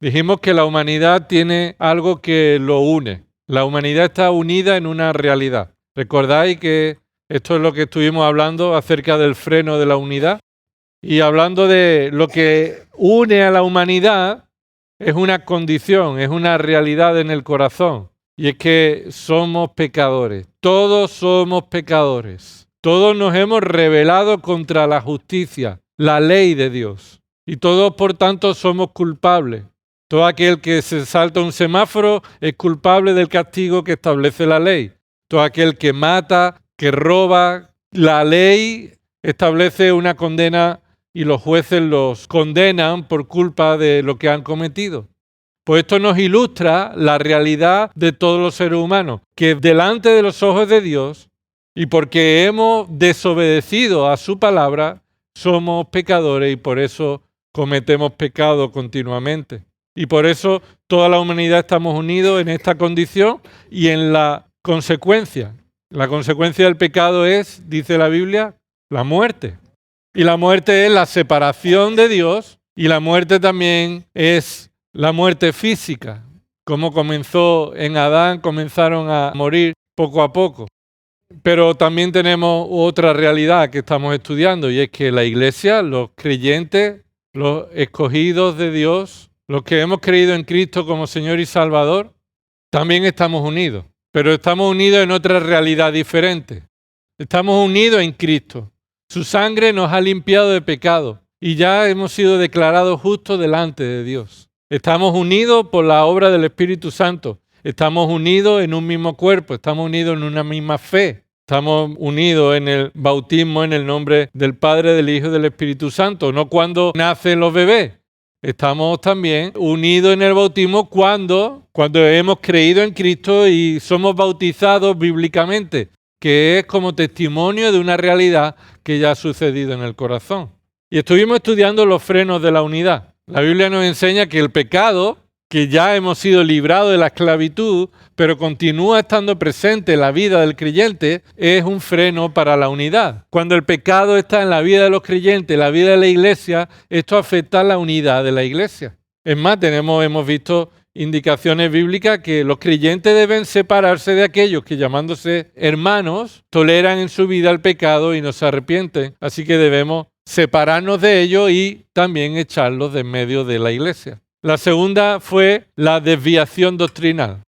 Dijimos que la humanidad tiene algo que lo une. La humanidad está unida en una realidad. ¿Recordáis que esto es lo que estuvimos hablando acerca del freno de la unidad? Y hablando de lo que une a la humanidad, es una condición, es una realidad en el corazón. Y es que somos pecadores. Todos somos pecadores. Todos nos hemos rebelado contra la justicia, la ley de Dios. Y todos, por tanto, somos culpables. Todo aquel que se salta un semáforo es culpable del castigo que establece la ley. Todo aquel que mata, que roba, la ley establece una condena y los jueces los condenan por culpa de lo que han cometido. Pues esto nos ilustra la realidad de todos los seres humanos, que delante de los ojos de Dios, y porque hemos desobedecido a su palabra, somos pecadores y por eso cometemos pecado continuamente. Y por eso toda la humanidad estamos unidos en esta condición y en la consecuencia. La consecuencia del pecado es, dice la Biblia, la muerte. Y la muerte es la separación de Dios y la muerte también es la muerte física. Como comenzó en Adán, comenzaron a morir poco a poco. Pero también tenemos otra realidad que estamos estudiando y es que la iglesia, los creyentes, los escogidos de Dios, los que hemos creído en Cristo como Señor y Salvador, también estamos unidos. Pero estamos unidos en otra realidad diferente. Estamos unidos en Cristo. Su sangre nos ha limpiado de pecado y ya hemos sido declarados justos delante de Dios. Estamos unidos por la obra del Espíritu Santo. Estamos unidos en un mismo cuerpo, estamos unidos en una misma fe. Estamos unidos en el bautismo en el nombre del Padre, del Hijo y del Espíritu Santo, no cuando nacen los bebés. Estamos también unidos en el bautismo cuando hemos creído en Cristo y somos bautizados bíblicamente, que es como testimonio de una realidad que ya ha sucedido en el corazón. Y estuvimos estudiando los frenos de la unidad. La Biblia nos enseña que el pecado, que ya hemos sido librados de la esclavitud, pero continúa estando presente en la vida del creyente, es un freno para la unidad. Cuando el pecado está en la vida de los creyentes, en la vida de la iglesia, esto afecta a la unidad de la iglesia. Es más, hemos visto indicaciones bíblicas que los creyentes deben separarse de aquellos que, llamándose hermanos, toleran en su vida el pecado y no se arrepienten. Así que debemos separarnos de ellos y también echarlos de en medio de la iglesia. La segunda fue la desviación doctrinal.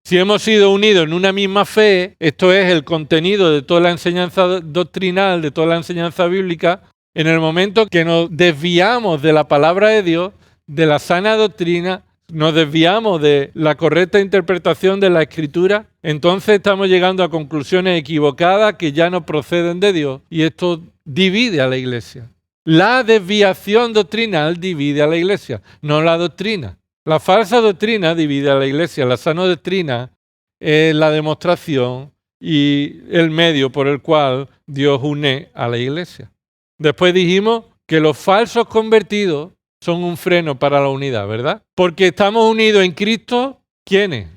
Si hemos sido unidos en una misma fe, esto es el contenido de toda la enseñanza doctrinal, de toda la enseñanza bíblica, en el momento que nos desviamos de la palabra de Dios, de la sana doctrina, nos desviamos de la correcta interpretación de la Escritura, entonces estamos llegando a conclusiones equivocadas que ya no proceden de Dios y esto divide a la iglesia. La desviación doctrinal divide a la iglesia, no la doctrina. La falsa doctrina divide a la iglesia, la sana doctrina es la demostración y el medio por el cual Dios une a la iglesia. Después dijimos que los falsos convertidos son un freno para la unidad, ¿verdad? Porque estamos unidos en Cristo, ¿quiénes?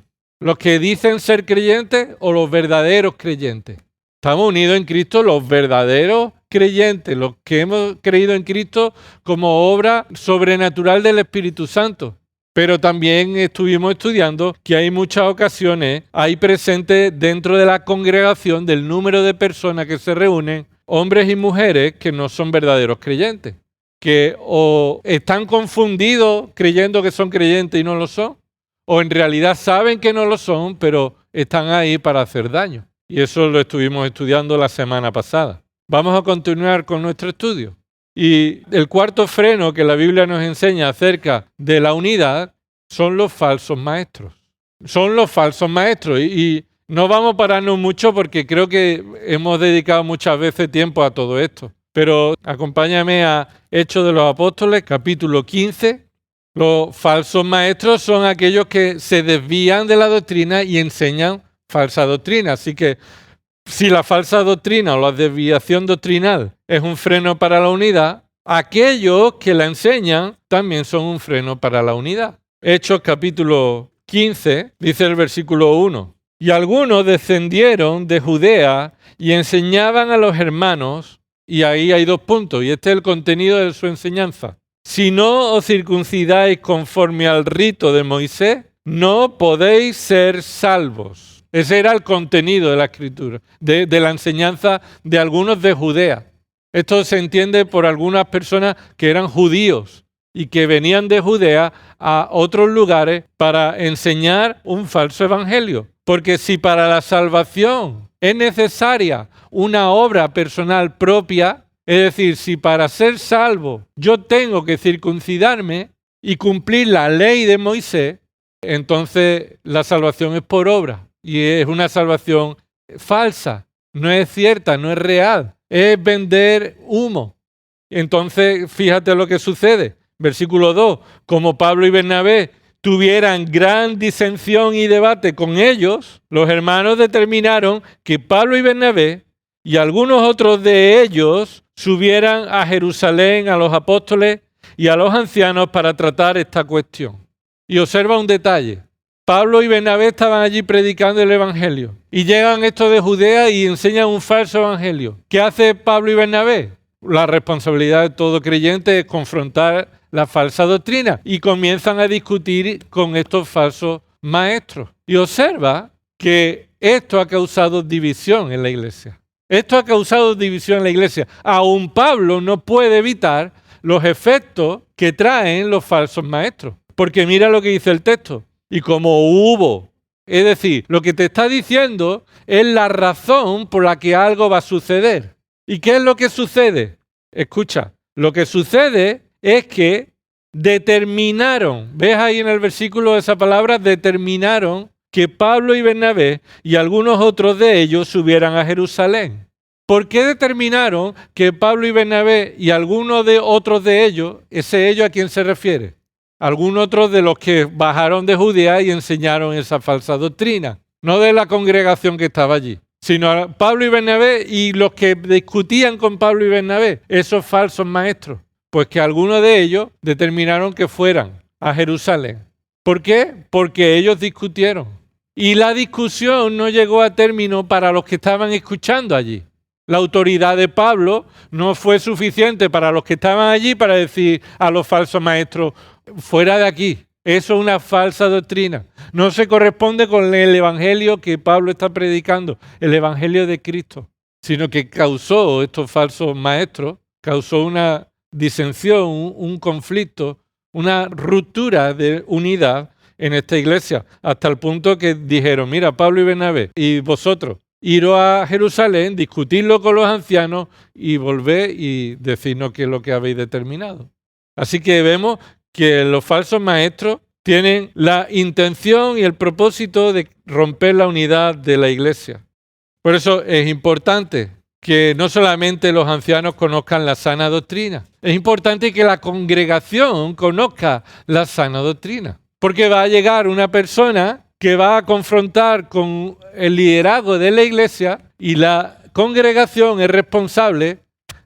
¿Los que dicen ser creyentes o los verdaderos creyentes? Estamos unidos en Cristo los verdaderos creyentes, los que hemos creído en Cristo como obra sobrenatural del Espíritu Santo. Pero también estuvimos estudiando que hay muchas ocasiones, hay presentes dentro de la congregación del número de personas que se reúnen, hombres y mujeres que no son verdaderos creyentes, que o están confundidos creyendo que son creyentes y no lo son, o en realidad saben que no lo son, pero están ahí para hacer daño. Y eso lo estuvimos estudiando la semana pasada. Vamos a continuar con nuestro estudio. Y el cuarto freno que la Biblia nos enseña acerca de la unidad son los falsos maestros. Son los falsos maestros. Y no vamos a pararnos mucho porque creo que hemos dedicado muchas veces tiempo a todo esto. Pero acompáñame a Hechos de los Apóstoles, capítulo 15. Los falsos maestros son aquellos que se desvían de la doctrina y enseñan falsa doctrina. Así que si la falsa doctrina o la desviación doctrinal es un freno para la unidad, aquellos que la enseñan también son un freno para la unidad. Hechos capítulo 15, dice el versículo 1. Y algunos descendieron de Judea y enseñaban a los hermanos, y ahí hay 2 puntos, y este es el contenido de su enseñanza. si no os circuncidáis conforme al rito de Moisés, no podéis ser salvos. Ese era el contenido de la Escritura, de la enseñanza de algunos de Judea. Esto se entiende por algunas personas que eran judíos y que venían de Judea a otros lugares para enseñar un falso evangelio. Porque si para la salvación es necesaria una obra personal propia, es decir, si para ser salvo yo tengo que circuncidarme y cumplir la ley de Moisés, entonces la salvación es por obra y es una salvación falsa, no es cierta, no es real, es vender humo. Entonces, fíjate lo que sucede. Versículo 2, como Pablo y Bernabé tuvieran gran disensión y debate con ellos, los hermanos determinaron que Pablo y Bernabé y algunos otros de ellos subieran a Jerusalén a los apóstoles y a los ancianos para tratar esta cuestión. Y observa un detalle. Pablo y Bernabé estaban allí predicando el evangelio y llegan estos de Judea y enseñan un falso evangelio. ¿Qué hace Pablo y Bernabé? La responsabilidad de todo creyente es confrontar la falsa doctrina y comienzan a discutir con estos falsos maestros. Y observa que esto ha causado división en la iglesia. Esto ha causado división en la iglesia. Aún Pablo no puede evitar los efectos que traen los falsos maestros. Porque mira lo que dice el texto. Y como hubo, es decir, lo que te está diciendo es la razón por la que algo va a suceder. ¿Y qué es lo que sucede? Escucha, lo que sucede es que determinaron, ves ahí en el versículo esa palabra, determinaron que Pablo y Bernabé y algunos otros de ellos subieran a Jerusalén. ¿Por qué determinaron que Pablo y Bernabé y algunos de otros de ellos, ese ellos a quién se refiere? Algunos otros de los que bajaron de Judea y enseñaron esa falsa doctrina, no de la congregación que estaba allí, sino a Pablo y Bernabé y los que discutían con Pablo y Bernabé, esos falsos maestros. Pues que algunos de ellos determinaron que fueran a Jerusalén. ¿Por qué? Porque ellos discutieron. Y la discusión no llegó a término para los que estaban escuchando allí. La autoridad de Pablo no fue suficiente para los que estaban allí para decir a los falsos maestros, fuera de aquí. Eso es una falsa doctrina. No se corresponde con el evangelio que Pablo está predicando, el evangelio de Cristo, sino que causó estos falsos maestros, causó una disensión, un conflicto, una ruptura de unidad en esta iglesia, hasta el punto que dijeron, mira, Pablo y Bernabé, y vosotros, iros a Jerusalén, discutidlo con los ancianos y volver y decirnos qué es lo que habéis determinado. Así que vemos que los falsos maestros tienen la intención y el propósito de romper la unidad de la iglesia. Por eso es importante que no solamente los ancianos conozcan la sana doctrina, es importante que la congregación conozca la sana doctrina, porque va a llegar una persona que va a confrontar con el liderazgo de la iglesia y la congregación es responsable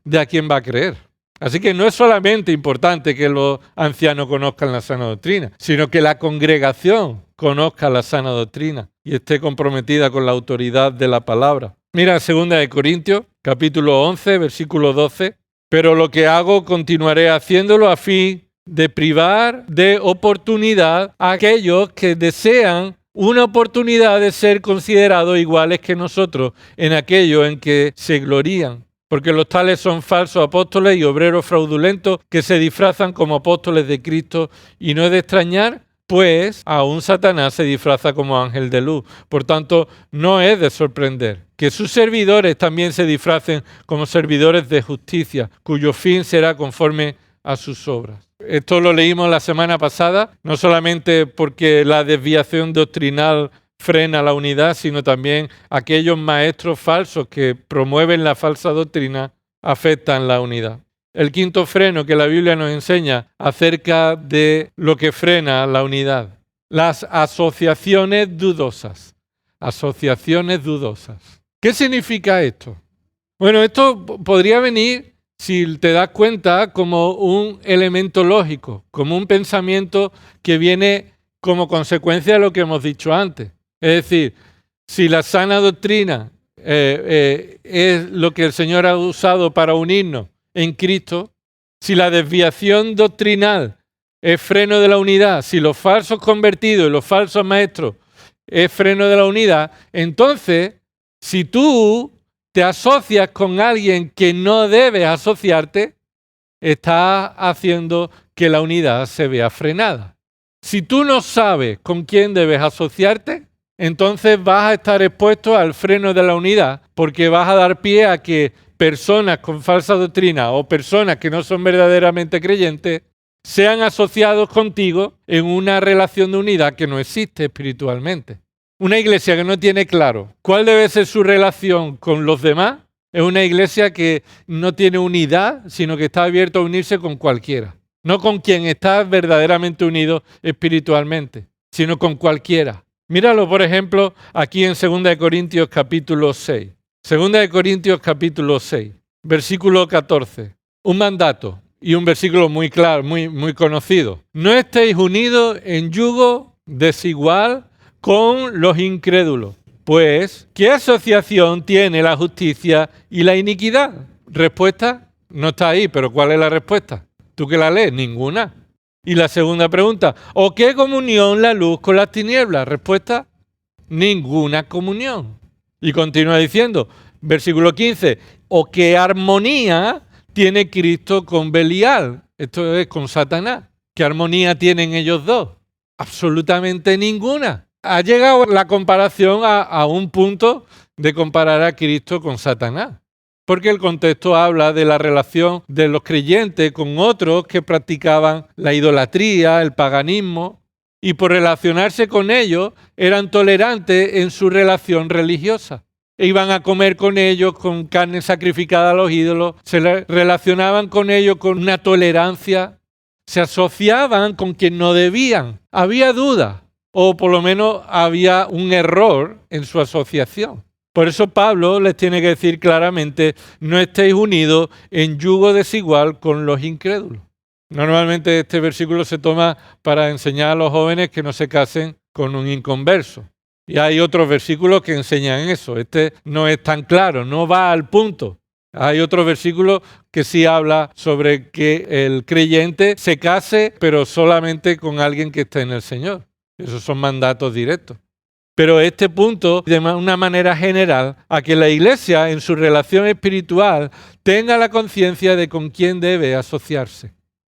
de a quién va a creer. Así que no es solamente importante que los ancianos conozcan la sana doctrina, sino que la congregación conozca la sana doctrina y esté comprometida con la autoridad de la palabra. Mira 2 Corintios, capítulo 11, versículo 12. Pero lo que hago continuaré haciéndolo a fin de privar de oportunidad a aquellos que desean una oportunidad de ser considerados iguales que nosotros en aquello en que se glorían. Porque los tales son falsos apóstoles y obreros fraudulentos que se disfrazan como apóstoles de Cristo, y no es de extrañar, pues aún Satanás se disfraza como ángel de luz. Por tanto, no es de sorprender que sus servidores también se disfracen como servidores de justicia, cuyo fin será conforme a sus obras. Esto lo leímos la semana pasada, no solamente porque la desviación doctrinal frena la unidad, sino también aquellos maestros falsos que promueven la falsa doctrina afectan la unidad. El quinto freno que la Biblia nos enseña acerca de lo que frena la unidad: las asociaciones dudosas. Asociaciones dudosas. ¿Qué significa esto? Bueno, esto podría venir, si te das cuenta, como un elemento lógico, como un pensamiento que viene como consecuencia de lo que hemos dicho antes. Es decir, si la sana doctrina es lo que el Señor ha usado para unirnos en Cristo, Si la desviación doctrinal es freno de la unidad, si los falsos convertidos y los falsos maestros es freno de la unidad, entonces, si tú te asocias con alguien que no debes asociarte, estás haciendo que la unidad se vea frenada. Si tú no sabes con quién debes asociarte, entonces vas a estar expuesto al freno de la unidad, porque vas a dar pie a que personas con falsa doctrina o personas que no son verdaderamente creyentes sean asociados contigo en una relación de unidad que no existe espiritualmente. Una iglesia que no tiene claro cuál debe ser su relación con los demás es una iglesia que no tiene unidad, sino que está abierta a unirse con cualquiera. No con quien está verdaderamente unido espiritualmente, sino con cualquiera. Míralo, por ejemplo, aquí en 2 Corintios capítulo 6. 2 Corintios capítulo 6, versículo 14. Un mandato y un versículo muy claro, muy conocido. No estéis unidos en yugo desigual con los incrédulos. Pues, ¿qué asociación tiene la justicia y la iniquidad? Respuesta, no está ahí, pero ¿cuál es la respuesta? ¿Tú que la lees? Ninguna. Y la segunda pregunta, ¿o qué comunión la luz con las tinieblas? Respuesta, ninguna comunión. Y continúa diciendo, versículo 15, ¿o qué armonía tiene Cristo con Belial? Esto es con Satanás. ¿Qué armonía tienen ellos dos? Absolutamente ninguna. Ha llegado la comparación a un punto de comparar a Cristo con Satanás. Porque el contexto habla de la relación de los creyentes con otros que practicaban la idolatría, el paganismo, y por relacionarse con ellos eran tolerantes en su relación religiosa. E iban a comer con ellos con carne sacrificada a los ídolos, se relacionaban con ellos con una tolerancia, se asociaban con quien no debían. Había dudas, o por lo menos había un error en su asociación. Por eso Pablo les tiene que decir claramente, no estéis unidos en yugo desigual con los incrédulos. Normalmente este versículo se toma para enseñar a los jóvenes que no se casen con un inconverso. Y hay otros versículos que enseñan eso. Este no es tan claro, no va al punto. Hay otro versículo que sí habla sobre que el creyente se case, pero solamente con alguien que esté en el Señor. Esos son mandatos directos. Pero este punto, de una manera general, a que la iglesia en su relación espiritual tenga la conciencia de con quién debe asociarse.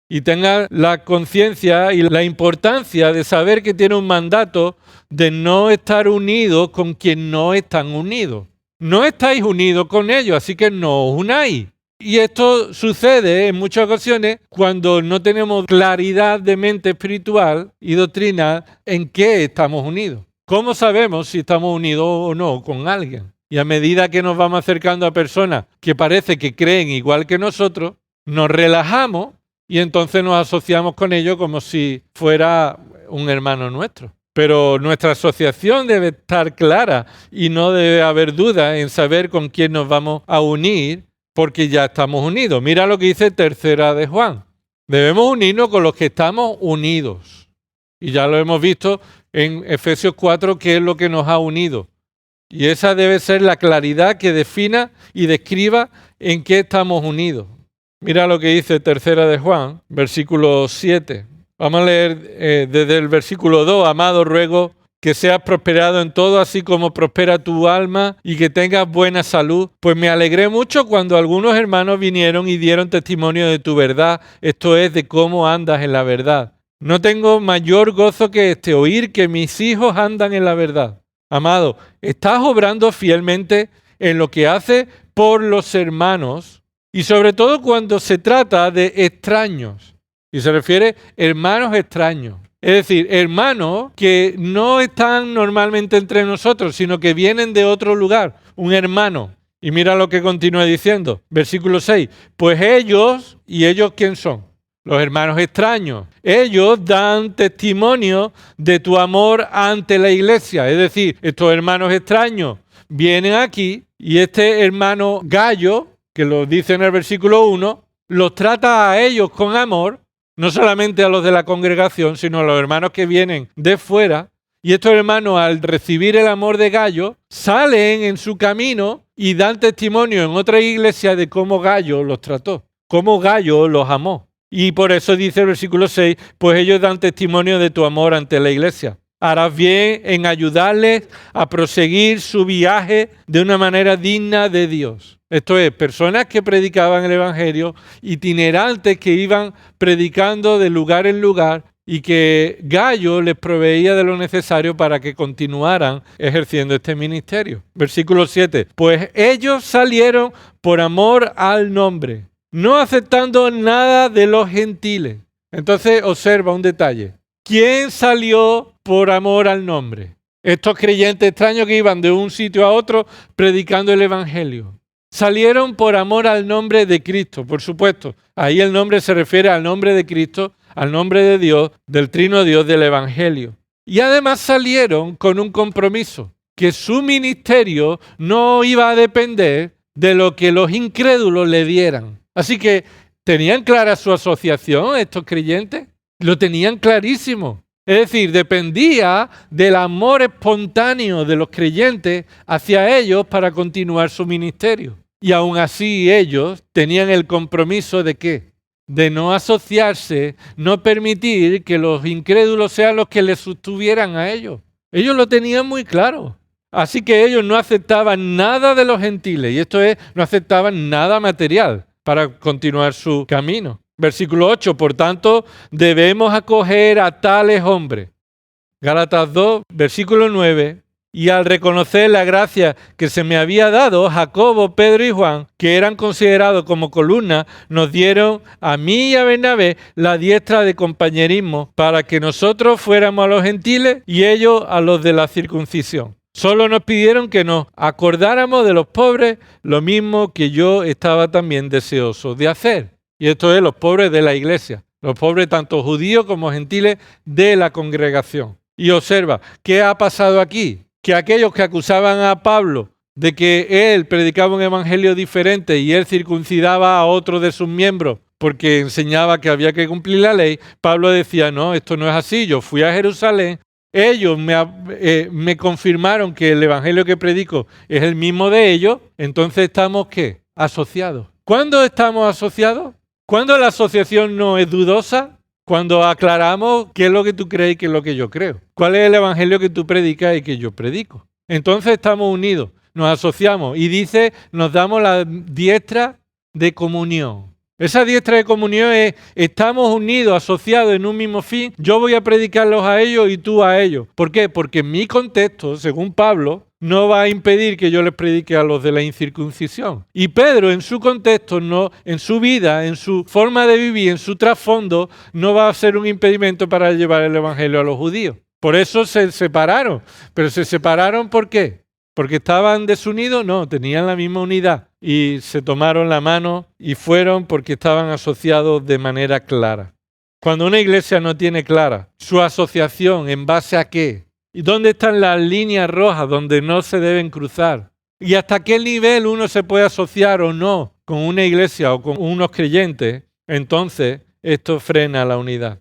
Y tenga la conciencia y la importancia de saber que tiene un mandato de no estar unidos con quien no están unidos. No estáis unidos con ellos, así que no os unáis. Y esto sucede en muchas ocasiones cuando no tenemos claridad de mente espiritual y doctrinal en qué estamos unidos. ¿Cómo sabemos si estamos unidos o no con alguien? Y a medida que nos vamos acercando a personas que parece que creen igual que nosotros, nos relajamos y entonces nos asociamos con ellos como si fuera un hermano nuestro. Pero nuestra asociación debe estar clara y no debe haber duda en saber con quién nos vamos a unir porque ya estamos unidos. Mira lo que dice 3 de Juan. Debemos unirnos con los que estamos unidos. Y ya lo hemos visto en Efesios 4, que es lo que nos ha unido. Y esa debe ser la claridad que defina y describa en qué estamos unidos. Mira lo que dice 3 de Juan, versículo 7. Vamos a leer desde el versículo 2. Amado, ruego que seas prosperado en todo, así como prospera tu alma, y que tengas buena salud. Pues me alegré mucho cuando algunos hermanos vinieron y dieron testimonio de tu verdad, esto es, de cómo andas en la verdad. No tengo mayor gozo que este, oír que mis hijos andan en la verdad. Amado, estás obrando fielmente en lo que haces por los hermanos y sobre todo cuando se trata de extraños. Y se refiere a hermanos extraños. Es decir, hermanos que no están normalmente entre nosotros, sino que vienen de otro lugar. Un hermano. Y mira lo que continúa diciendo. Versículo 6. Pues ellos, ¿y ellos quién son? Los hermanos extraños. Ellos dan testimonio de tu amor ante la iglesia. Es decir, estos hermanos extraños vienen aquí y este hermano Gallo, que lo dice en el versículo 1, los trata a ellos con amor, no solamente a los de la congregación, sino a los hermanos que vienen de fuera. Y estos hermanos, al recibir el amor de Gallo, salen en su camino y dan testimonio en otra iglesia de cómo Gallo los trató. como Gayo los amó. Y por eso dice el versículo 6, pues ellos dan testimonio de tu amor ante la iglesia. Harás bien en ayudarles a proseguir su viaje de una manera digna de Dios. Esto es, personas que predicaban el Evangelio, itinerantes que iban predicando de lugar en lugar y que Gayo les proveía de lo necesario para que continuaran ejerciendo este ministerio. Versículo 7, pues ellos salieron por amor al nombre, no aceptando nada de los gentiles. Entonces observa un detalle. ¿Quién salió por amor al nombre? Estos creyentes extraños que iban de un sitio a otro predicando el Evangelio. Salieron por amor al nombre de Cristo, por supuesto. Ahí el nombre se refiere al nombre de Cristo, al nombre de Dios, del Trino Dios del Evangelio. Y además salieron con un compromiso, que su ministerio no iba a depender de lo que los incrédulos le dieran. Así que, ¿tenían clara su asociación estos creyentes? Lo tenían clarísimo. Es decir, dependía del amor espontáneo de los creyentes hacia ellos para continuar su ministerio. Y aún así ellos tenían el compromiso de ¿qué? De no asociarse, no permitir que los incrédulos sean los que les sostuvieran a ellos. Ellos lo tenían muy claro. Así que ellos no aceptaban nada de los gentiles, y esto es, no aceptaban nada material para continuar su camino. Versículo 8, por tanto, debemos acoger a tales hombres. Gálatas 2, versículo 9, y al reconocer la gracia que se me había dado, Jacobo, Pedro y Juan, que eran considerados como columnas, nos dieron a mí y a Bernabé la diestra de compañerismo para que nosotros fuéramos a los gentiles y ellos a los de la circuncisión. Solo nos pidieron que nos acordáramos de los pobres, lo mismo que yo estaba también deseoso de hacer. Y esto es los pobres de la iglesia, los pobres tanto judíos como gentiles de la congregación. Y observa, ¿qué ha pasado aquí? Que aquellos que acusaban a Pablo de que él predicaba un evangelio diferente y él circuncidaba a otro de sus miembros porque enseñaba que había que cumplir la ley, Pablo decía, no, esto no es así, yo fui a Jerusalén, ellos me confirmaron que el evangelio que predico es el mismo de ellos, entonces estamos, ¿qué? Asociados. ¿Cuándo estamos asociados? ¿Cuándo la asociación no es dudosa? Cuando aclaramos qué es lo que tú crees y qué es lo que yo creo. ¿Cuál es el evangelio que tú predicas y que yo predico? Entonces estamos unidos, nos asociamos y dice, nos damos la diestra de comunión. Esa diestra de comunión es, estamos unidos, asociados en un mismo fin. Yo voy a predicarlos a ellos y tú a ellos. ¿Por qué? Porque en mi contexto, según Pablo, no va a impedir que yo les predique a los de la incircuncisión. Y Pedro, en su contexto, no, en su vida, en su forma de vivir, en su trasfondo, no va a ser un impedimento para llevar el evangelio a los judíos. Por eso se separaron. ¿Pero se separaron por qué? ¿Porque estaban desunidos? No, tenían la misma unidad. Y se tomaron la mano y fueron porque estaban asociados de manera clara. Cuando una iglesia no tiene clara su asociación, ¿en base a qué? ¿Y dónde están las líneas rojas donde no se deben cruzar? ¿Y hasta qué nivel uno se puede asociar o no con una iglesia o con unos creyentes? Entonces, esto frena la unidad.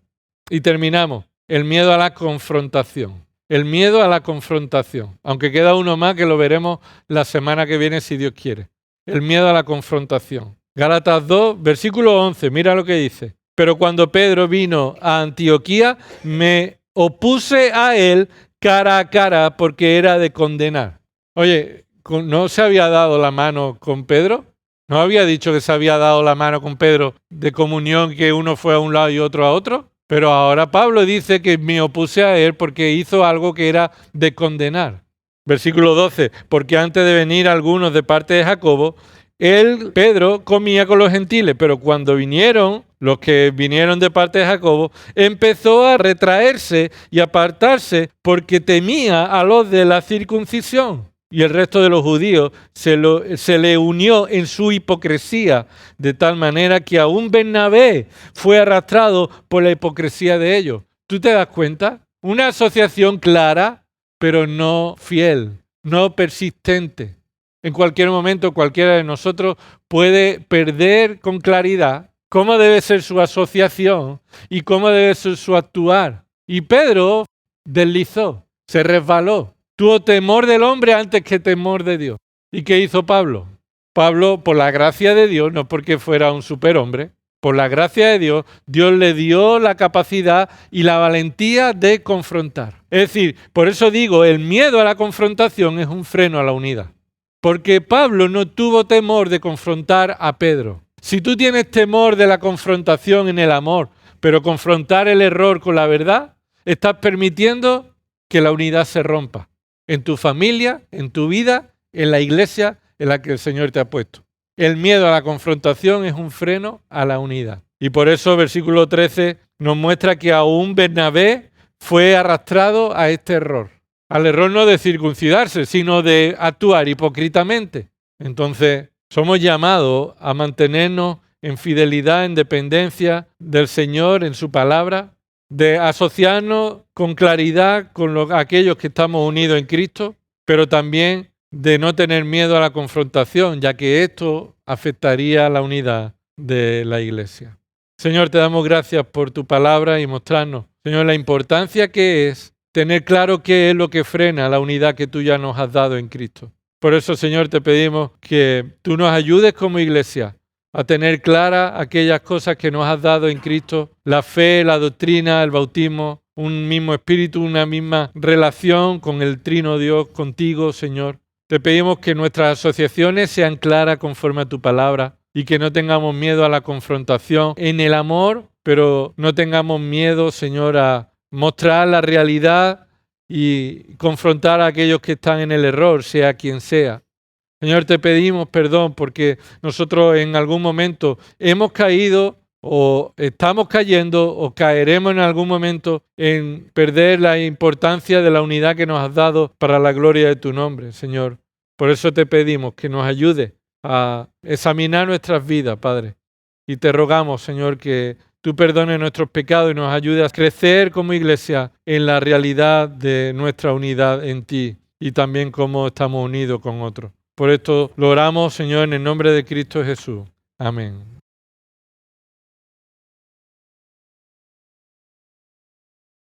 Y terminamos. El miedo a la confrontación. El miedo a la confrontación. Aunque queda uno más que lo veremos la semana que viene si Dios quiere. El miedo a la confrontación. Gálatas 2, versículo 11. Mira lo que dice. Pero cuando Pedro vino a Antioquía, me opuse a él cara a cara porque era de condenar. Oye, ¿no se había dado la mano con Pedro? ¿No había dicho que se había dado la mano con Pedro de comunión, que uno fue a un lado y otro a otro? Pero ahora Pablo dice que me opuse a él porque hizo algo que era de condenar. Versículo 12, porque antes de venir algunos de parte de Jacobo, él, Pedro, comía con los gentiles, pero cuando vinieron, los que vinieron de parte de Jacobo, empezó a retraerse y apartarse porque temía a los de la circuncisión. Y el resto de los judíos se le unió en su hipocresía, de tal manera que aún Bernabé fue arrastrado por la hipocresía de ellos. ¿Tú te das cuenta? Una asociación clara, pero no fiel, no persistente. En cualquier momento cualquiera de nosotros puede perder con claridad cómo debe ser su asociación y cómo debe ser su actuar. Y Pedro deslizó, se resbaló, tuvo temor del hombre antes que temor de Dios. ¿Y qué hizo Pablo? Pablo, por la gracia de Dios, no porque fuera un superhombre, por la gracia de Dios, Dios le dio la capacidad y la valentía de confrontar. Es decir, por eso digo, el miedo a la confrontación es un freno a la unidad. Porque Pablo no tuvo temor de confrontar a Pedro. Si tú tienes temor de la confrontación en el amor, pero confrontar el error con la verdad, estás permitiendo que la unidad se rompa. En tu familia, en tu vida, en la iglesia en la que el Señor te ha puesto. El miedo a la confrontación es un freno a la unidad. Y por eso versículo 13 nos muestra que aún Bernabé fue arrastrado a este error. Al error no de circuncidarse, sino de actuar hipócritamente. Entonces, somos llamados a mantenernos en fidelidad, en dependencia del Señor, en su palabra, de asociarnos con claridad con aquellos que estamos unidos en Cristo, pero también de no tener miedo a la confrontación, ya que esto afectaría la unidad de la iglesia. Señor, te damos gracias por tu palabra y mostrarnos, Señor, la importancia que es tener claro qué es lo que frena la unidad que tú ya nos has dado en Cristo. Por eso, Señor, te pedimos que tú nos ayudes como iglesia a tener claras aquellas cosas que nos has dado en Cristo, la fe, la doctrina, el bautismo, un mismo espíritu, una misma relación con el Trino Dios, contigo, Señor. Te pedimos que nuestras asociaciones sean claras conforme a tu palabra y que no tengamos miedo a la confrontación en el amor, pero no tengamos miedo, Señor, a mostrar la realidad y confrontar a aquellos que están en el error, sea quien sea. Señor, te pedimos perdón porque nosotros en algún momento hemos caído o estamos cayendo o caeremos en algún momento en perder la importancia de la unidad que nos has dado para la gloria de tu nombre, Señor. Por eso te pedimos que nos ayude a examinar nuestras vidas, Padre. Y te rogamos, Señor, que tú perdones nuestros pecados y nos ayudes a crecer como iglesia en la realidad de nuestra unidad en ti y también cómo estamos unidos con otros. Por esto lo oramos, Señor, en el nombre de Cristo Jesús. Amén.